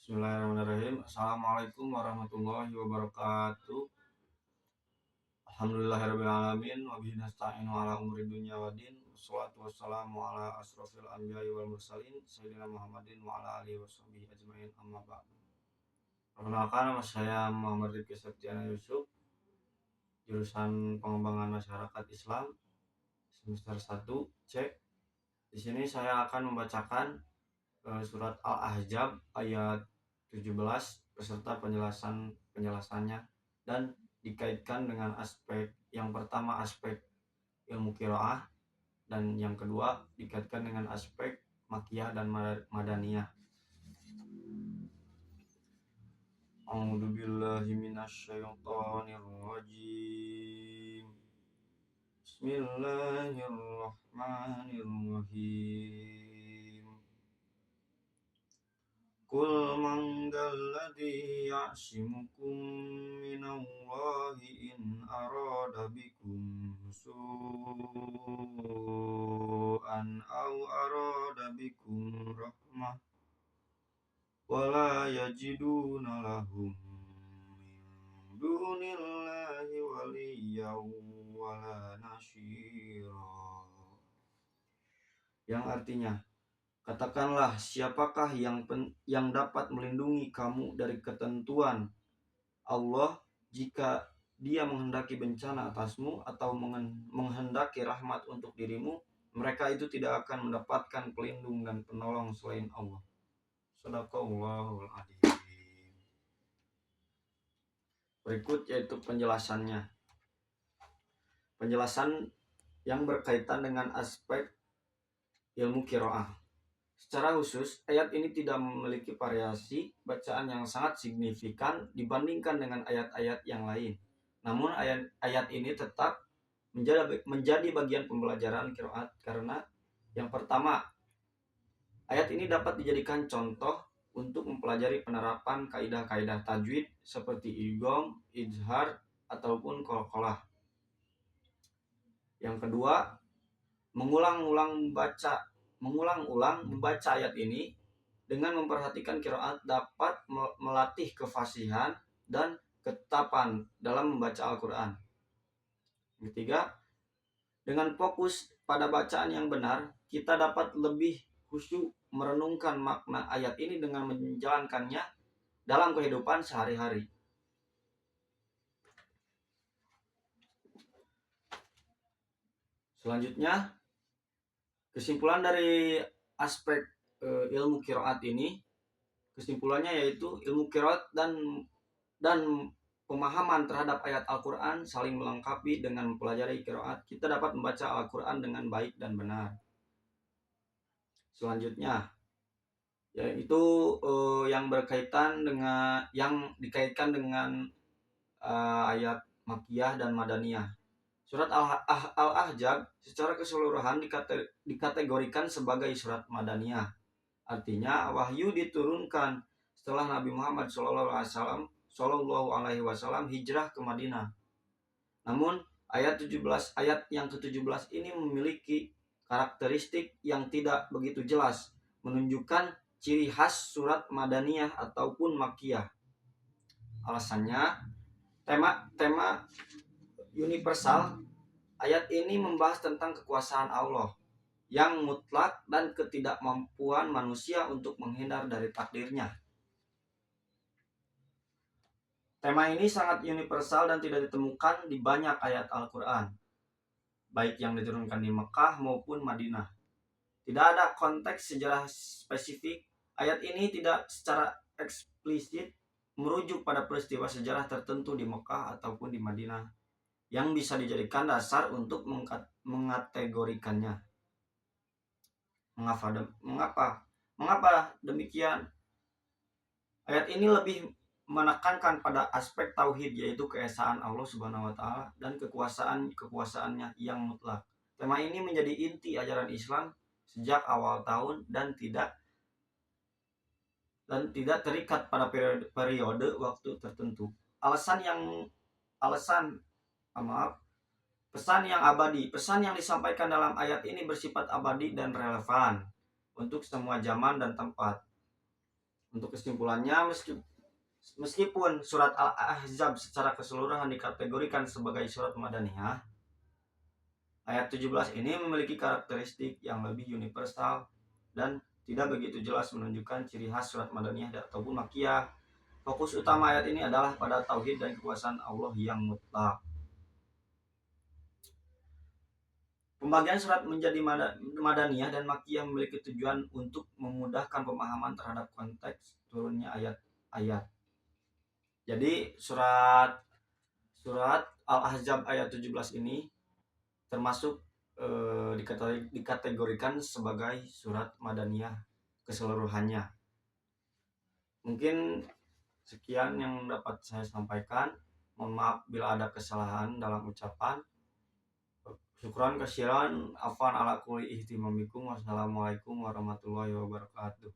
Bismillahirrahmanirrahim. Assalamualaikum warahmatullahi wabarakatuh. Alhamdulillahirrahmanirrahim. Wabihi nasta'inu ala umuri dunya waddin. Wassalatu wassalamu ala asrofil anbiya'i wal mursalin Sayyidina Muhammadin wa ala alihi washabihi ajma'in, amma ba'du. Perkenalkan, nama saya Muhammad Rifki Septiana Yusuf, jurusan pengembangan masyarakat Islam semester 1 C. Di sini saya akan membacakan surat Al-Ahzab ayat 17 beserta penjelasannya, dan dikaitkan dengan aspek yang pertama, aspek ilmu qiraah, dan yang kedua dikaitkan dengan aspek makiyah dan madaniyah. A'udzu billahi minasyaitonir rajim. Bismillahirrahmanirrahim. Qul man dzalladzi ya'simukum minallahi in arada bikum su'an aw arada bikum rahmah wala yajiduna lahum min dunillahi waliyyan wala nasyira. Yang artinya, katakanlah, siapakah yang dapat melindungi kamu dari ketentuan Allah jika Dia menghendaki bencana atasmu atau menghendaki rahmat untuk dirimu? Mereka itu tidak akan mendapatkan pelindung dan penolong selain Allah. Shadaqallahul adzim. Berikut yaitu penjelasannya. Penjelasan yang berkaitan dengan aspek ilmu qiraah. Secara khusus, ayat ini tidak memiliki variasi bacaan yang sangat signifikan dibandingkan dengan ayat-ayat yang lain. Namun ayat ini tetap menjadi bagian pembelajaran qiraat karena yang pertama, ayat ini dapat dijadikan contoh untuk mempelajari penerapan kaidah-kaidah tajwid seperti idgham, izhar, ataupun qalqalah. Yang kedua, mengulang-ulang membaca ayat ini dengan memperhatikan qiraat dapat melatih kefasihan dan ketetapan dalam membaca Al-Quran. Ketiga, dengan fokus pada bacaan yang benar, kita dapat lebih khusyuk merenungkan makna ayat ini dengan menjalankannya dalam kehidupan sehari-hari. Selanjutnya, kesimpulan dari aspek ilmu qiraat ini, kesimpulannya yaitu ilmu qiraat dan pemahaman terhadap ayat Al-Quran saling melengkapi. Dengan mempelajari qiraat, kita dapat membaca Al-Quran dengan baik dan benar. Selanjutnya, yaitu yang dikaitkan dengan ayat makiyah dan madaniyah. Surat Al-Ahzab secara keseluruhan dikategorikan sebagai surat madaniyah. Artinya wahyu diturunkan setelah Nabi Muhammad Shallallahu Alaihi Wasallam hijrah ke Madinah. Namun ayat yang ke-17 ini memiliki karakteristik yang tidak begitu jelas, menunjukkan ciri khas surat madaniyah ataupun makiyah. Alasannya, tema universal ayat ini membahas tentang kekuasaan Allah yang mutlak dan ketidakmampuan manusia untuk menghindar dari takdirnya. Tema ini sangat universal dan tidak ditemukan di banyak ayat Al-Quran, baik yang diturunkan di Mekah maupun Madinah. Tidak ada konteks sejarah spesifik. Ayat ini tidak secara eksplisit merujuk pada peristiwa sejarah tertentu di Mekah ataupun di Madinah yang bisa dijadikan dasar untuk mengategorikannya. Mengapa demikian? Ayat ini lebih menekankan pada aspek tauhid, yaitu keesaan Allah Subhanahu wa taala dan kekuasaannya yang mutlak. Tema ini menjadi inti ajaran Islam sejak awal tahun dan tidak terikat pada periode waktu tertentu. Pesan yang abadi. Pesan yang disampaikan dalam ayat ini bersifat abadi dan relevan untuk semua zaman dan tempat. Untuk kesimpulannya, meskipun surat Al-Ahzab secara keseluruhan dikategorikan sebagai surat Madaniyah, ayat 17 ini memiliki karakteristik yang lebih universal dan tidak begitu jelas menunjukkan ciri khas surat Madaniyah ataupun Makkiyah. Fokus utama ayat ini adalah pada tauhid dan kekuasaan Allah yang mutlak. Pembagian surat menjadi Madaniyah dan Makkiyah memiliki tujuan untuk memudahkan pemahaman terhadap konteks turunnya ayat-ayat. Jadi surat Al-Ahzab ayat 17 ini termasuk dikategorikan sebagai surat Madaniyah keseluruhannya. Mungkin sekian yang dapat saya sampaikan. Mohon maaf bila ada kesalahan dalam ucapan. Syukran kasiran afan ala kulli ihtimamikum. Wassalamualaikum warahmatullahi wabarakatuh.